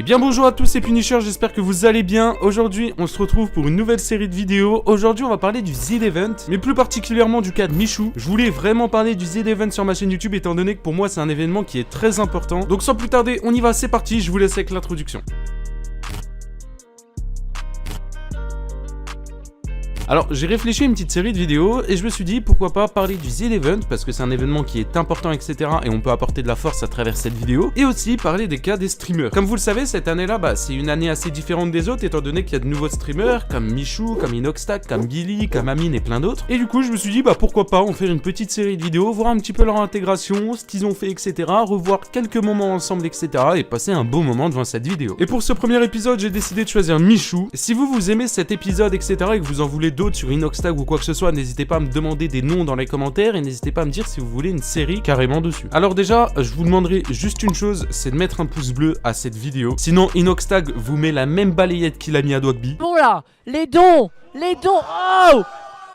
Et bien bonjour à tous, c'est Punisher, j'espère que vous allez bien. Aujourd'hui, on se retrouve pour une nouvelle série de vidéos. Aujourd'hui, on va parler du Z-Event, mais plus particulièrement du cas de Michou. Je voulais vraiment parler du Z-Event sur ma chaîne YouTube, étant donné que pour moi, c'est un événement qui est très important. Donc sans plus tarder, on y va, c'est parti, je vous laisse avec l'introduction. Alors j'ai réfléchi à une petite série de vidéos et je me suis dit pourquoi pas parler du Z-Event parce que c'est un événement qui est important etc et on peut apporter de la force à travers cette vidéo et aussi parler des cas des streamers. Comme vous le savez, cette année là c'est une année assez différente des autres étant donné qu'il y a de nouveaux streamers comme Michou, comme Inoxtag, comme Billy, comme Amine et plein d'autres. Et du coup je me suis dit pourquoi pas en faire une petite série de vidéos, voir un petit peu leur intégration, ce qu'ils ont fait etc, revoir quelques moments ensemble etc et passer un beau moment devant cette vidéo. Et pour ce premier épisode j'ai décidé de choisir Michou. Si vous aimez cet épisode etc et que vous en voulez d'autres sur Inoxtag ou quoi que ce soit, n'hésitez pas à me demander des noms dans les commentaires et n'hésitez pas à me dire si vous voulez une série carrément dessus. Alors déjà, je vous demanderai juste une chose, c'est de mettre un pouce bleu à cette vidéo. Sinon, Inoxtag vous met la même balayette qu'il a mis à Dogby. Bon là, les dons, oh!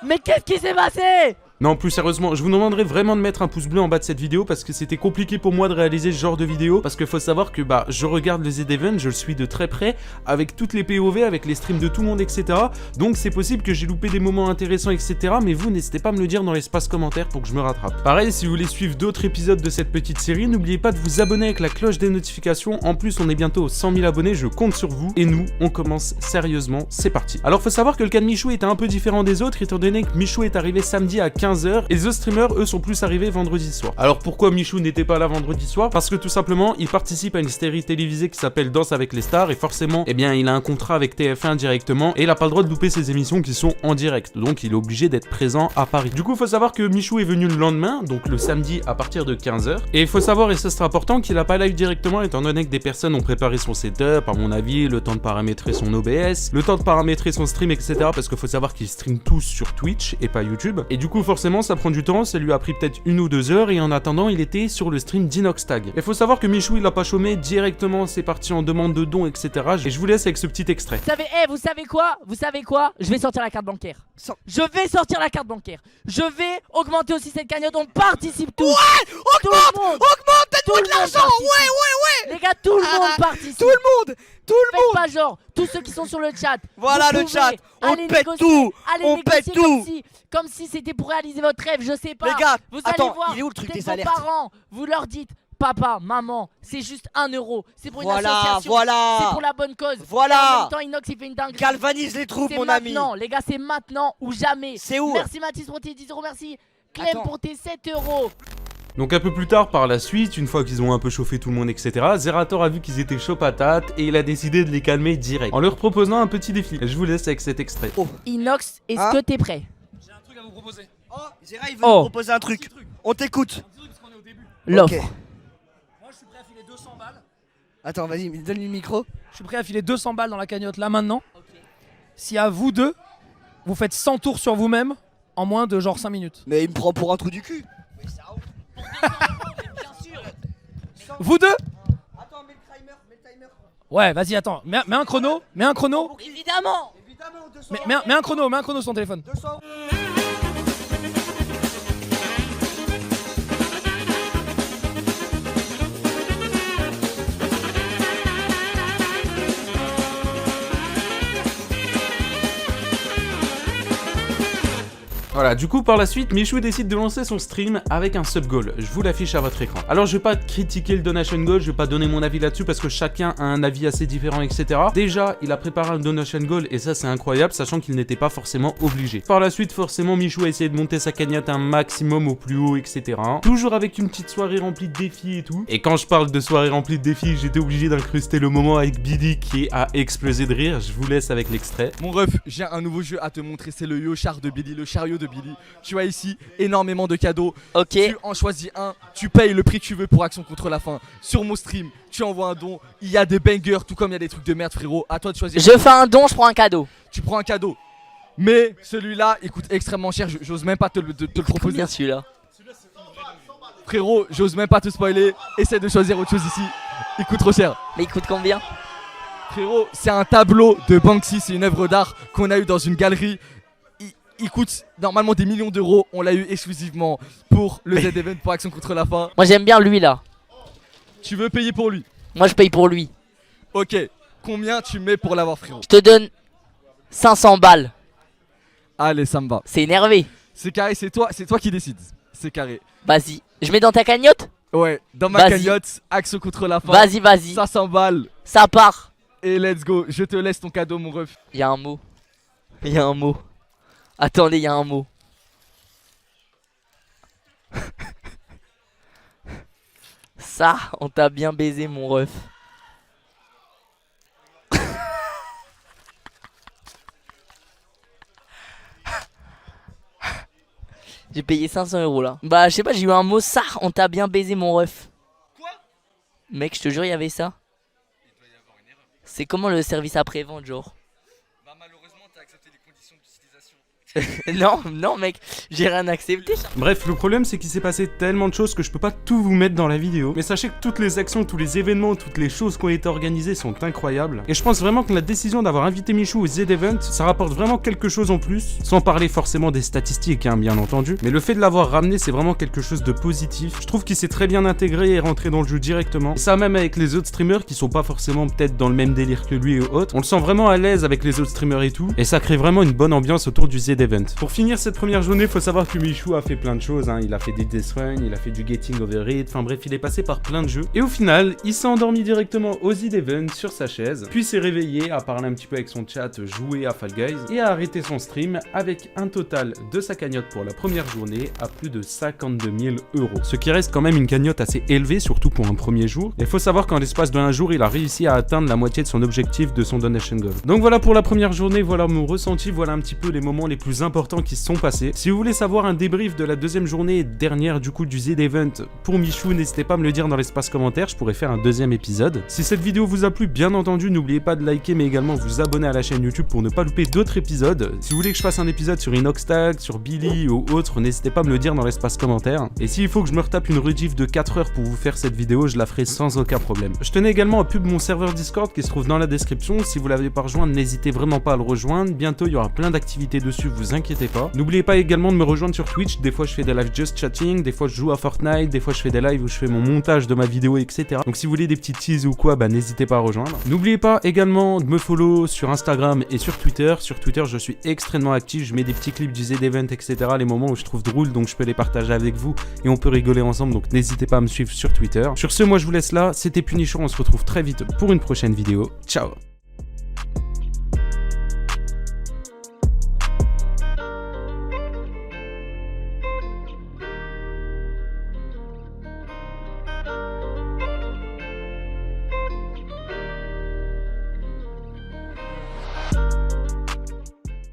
Mais qu'est-ce qui s'est passé? Non, plus sérieusement, je vous demanderai vraiment de mettre un pouce bleu en bas de cette vidéo parce que c'était compliqué pour moi de réaliser ce genre de vidéo parce qu'il faut savoir que je regarde le Z-Event, je le suis de très près avec toutes les POV, avec les streams de tout le monde etc. Donc c'est possible que j'ai loupé des moments intéressants etc. Mais vous n'hésitez pas à me le dire dans l'espace commentaire pour que je me rattrape. Pareil, si vous voulez suivre d'autres épisodes de cette petite série, n'oubliez pas de vous abonner avec la cloche des notifications. En plus, on est bientôt aux 100 000 abonnés, je compte sur vous et nous, on commence sérieusement, c'est parti. Alors faut savoir que le cas de Michou était un peu différent des autres étant donné que Michou est arrivé samedi à 15 h et The Streamers, eux, sont plus arrivés vendredi soir. Alors pourquoi Michou n'était pas là vendredi soir? Parce que tout simplement, il participe à une série télévisée qui s'appelle Danse avec les stars et forcément, il a un contrat avec TF1 directement et il a pas le droit de louper ses émissions qui sont en direct. Donc il est obligé d'être présent à Paris. Du coup, faut savoir que Michou est venu le lendemain, donc le samedi à partir de 15 h. Et il faut savoir, et ça c'est important, qu'il a pas live directement étant donné que des personnes ont préparé son setup, à mon avis, le temps de paramétrer son OBS, le temps de paramétrer son stream, etc. Parce qu'il faut savoir qu'il stream tous sur Twitch et pas YouTube. Et du coup, forcément, ça prend du temps, ça lui a pris peut-être 1 ou 2 heures et en attendant il était sur le stream d'Inoxtag. Il faut savoir que Michou il a pas chômé directement, c'est parti en demande de dons etc. Et je vous laisse avec ce petit extrait. Vous savez quoi? Je vais sortir la carte bancaire. Je vais augmenter aussi cette cagnotte, on participe tous. Ouais, augmente, donne-moi de l'argent. Ouais. Les gars, tout le monde participe. Tout le monde. Faites pas genre, tous ceux qui sont sur le chat. Voilà le chat, on pète tout. On pète tout. Comme si c'était pour réaliser votre rêve, je sais pas. Les gars, vous allez attends, voir, il est où le truc des vos alertes? parents, vous leur dites, papa, maman, c'est juste 1 €. C'est pour une Voilà, association. voilà. C'est pour la bonne cause. Voilà. Et en même temps, Inox, il fait une dinguerie. Galvanise les troupes, mon ami. Maintenant, les gars, c'est maintenant ou jamais. C'est où? Merci Mathis pour tes 10 €, merci. Clem Attends. pour tes 7 €. Donc un peu plus tard par la suite, une fois qu'ils ont un peu chauffé tout le monde etc, Zerator a vu qu'ils étaient chauds patates et il a décidé de les calmer direct en leur proposant un petit défi. Je vous laisse avec cet extrait. Inox, est-ce que t'es prêt? J'ai un truc à vous proposer. Oh, Zera, il veut nous proposer un truc. On t'écoute. Parce qu'on est au début. L'offre. Ok. Moi, je suis prêt à filer 200 balles. Attends, vas-y, donne-lui le micro. Je suis prêt à filer 200 balles dans la cagnotte là maintenant. Si à vous deux, vous faites 100 tours sur vous-même en moins de genre 5 minutes. Mais il me prend pour un trou du cul. Vous deux? Attends, mets le timer. Ouais, vas-y, attends. Mets un chrono. Évidemment. Évidemment, 200. Mets un chrono sur ton téléphone. 200. Voilà, du coup par la suite, Michou décide de lancer son stream avec un sub goal. Je vous l'affiche à votre écran. Alors je vais pas critiquer le donation goal, je vais pas donner mon avis là-dessus parce que chacun a un avis assez différent, etc. Déjà, il a préparé un donation goal et ça c'est incroyable, sachant qu'il n'était pas forcément obligé. Par la suite, forcément, Michou a essayé de monter sa cagnotte un maximum au plus haut, etc. Toujours avec une petite soirée remplie de défis et tout. Et quand je parle de soirée remplie de défis, j'étais obligé d'incruster le moment avec Billy qui a explosé de rire. Je vous laisse avec l'extrait. Mon ref, j'ai un nouveau jeu à te montrer, c'est le Yochar de Billy, le chariot de Billy. Tu vois ici énormément de cadeaux. Ok. Tu en choisis un, tu payes le prix que tu veux pour Action contre la faim. Sur mon stream, tu envoies un don. Il y a des bangers, tout comme il y a des trucs de merde, frérot. À toi de choisir. Je fais un don, je prends un cadeau. Tu prends un cadeau. Mais celui-là, il coûte extrêmement cher. J'ose même pas te le proposer. Combien celui-là? Frérot, j'ose même pas te spoiler. Essaie de choisir autre chose ici. Il coûte trop cher. Mais il coûte combien? Frérot, c'est un tableau de Banksy. C'est une œuvre d'art qu'on a eu dans une galerie. Il coûte normalement des millions d'euros. On l'a eu exclusivement pour le Z-Event pour Action contre la faim. Moi j'aime bien lui là. Tu veux payer pour lui? Moi je paye pour lui. Ok, combien tu mets pour l'avoir, frérot? Je te donne 500 balles. Allez, ça me va. C'est énervé. C'est carré, c'est toi qui décides. C'est carré. Vas-y. Je mets dans ta cagnotte? Ouais, dans ma Vas-y. cagnotte, action contre la fin. Vas-y, vas-y. 500 balles. Ça part. Et let's go. Je te laisse ton cadeau, mon ref. Il y a un mot. Il y a un mot. Attendez, il y a un mot. Ça, on t'a bien baisé, mon ref. J'ai payé 500 € là. Bah, je sais pas, j'ai eu un mot. Ça, on t'a bien baisé, mon ref. Quoi? Mec, je te jure, il y avait ça. C'est comment le service après-vente, genre? Bah, malheureusement, t'as accepté les conditions d'utilisation. Non, mec, j'ai rien accepté. Bref, le problème c'est qu'il s'est passé tellement de choses que je peux pas tout vous mettre dans la vidéo. Mais sachez que toutes les actions, tous les événements, toutes les choses qui ont été organisées sont incroyables. Et je pense vraiment que la décision d'avoir invité Michou au Z-Event, ça rapporte vraiment quelque chose en plus. Sans parler forcément des statistiques, hein, bien entendu. Mais le fait de l'avoir ramené, c'est vraiment quelque chose de positif. Je trouve qu'il s'est très bien intégré et rentré dans le jeu directement. Et ça même avec les autres streamers qui sont pas forcément peut-être dans le même délire que lui et autres. On le sent vraiment à l'aise avec les autres streamers et tout. Et ça crée vraiment une bonne ambiance autour du Z-Event. Pour finir cette première journée, faut savoir que Michou a fait plein de choses, hein. Il a fait des Death Run, il a fait du Getting Over It, enfin bref, il est passé par plein de jeux. Et au final, il s'est endormi directement au Z-Event sur sa chaise, puis s'est réveillé, a parlé un petit peu avec son chat, joué à Fall Guys, et a arrêté son stream avec un total de sa cagnotte pour la première journée à plus de 52 000 €. Ce qui reste quand même une cagnotte assez élevée, surtout pour un premier jour. Et faut savoir qu'en l'espace d'un jour, il a réussi à atteindre la moitié de son objectif de son donation goal. Donc voilà pour la première journée, voilà mon ressenti, voilà un petit peu les moments les plus importants qui se sont passés. Si vous voulez savoir un débrief de la deuxième journée et dernière du coup du Z-Event pour Michou, n'hésitez pas à me le dire dans l'espace commentaire, je pourrais faire un deuxième épisode. Si cette vidéo vous a plu, bien entendu, n'oubliez pas de liker mais également vous abonner à la chaîne YouTube pour ne pas louper d'autres épisodes. Si vous voulez que je fasse un épisode sur Inoxtag, sur Billy ou autre, n'hésitez pas à me le dire dans l'espace commentaire. Et s'il faut que je me retape une rediff de 4 heures pour vous faire cette vidéo, je la ferai sans aucun problème. Je tenais également à pub mon serveur Discord qui se trouve dans la description. Si vous l'avez pas rejoint, n'hésitez vraiment pas à le rejoindre. Bientôt, il y aura plein d'activités dessus, vous inquiétez pas. N'oubliez pas également de me rejoindre sur Twitch. Des fois, je fais des lives just chatting, des fois, je joue à Fortnite, des fois, je fais des lives où je fais mon montage de ma vidéo, etc. Donc, si vous voulez des petits teas ou quoi, bah n'hésitez pas à rejoindre. N'oubliez pas également de me follow sur Instagram et sur Twitter. Sur Twitter, je suis extrêmement actif. Je mets des petits clips du Z-Event, etc. Les moments où je trouve drôle, donc je peux les partager avec vous et on peut rigoler ensemble. Donc, n'hésitez pas à me suivre sur Twitter. Sur ce, moi, je vous laisse là. C'était Punisher. On se retrouve très vite pour une prochaine vidéo. Ciao!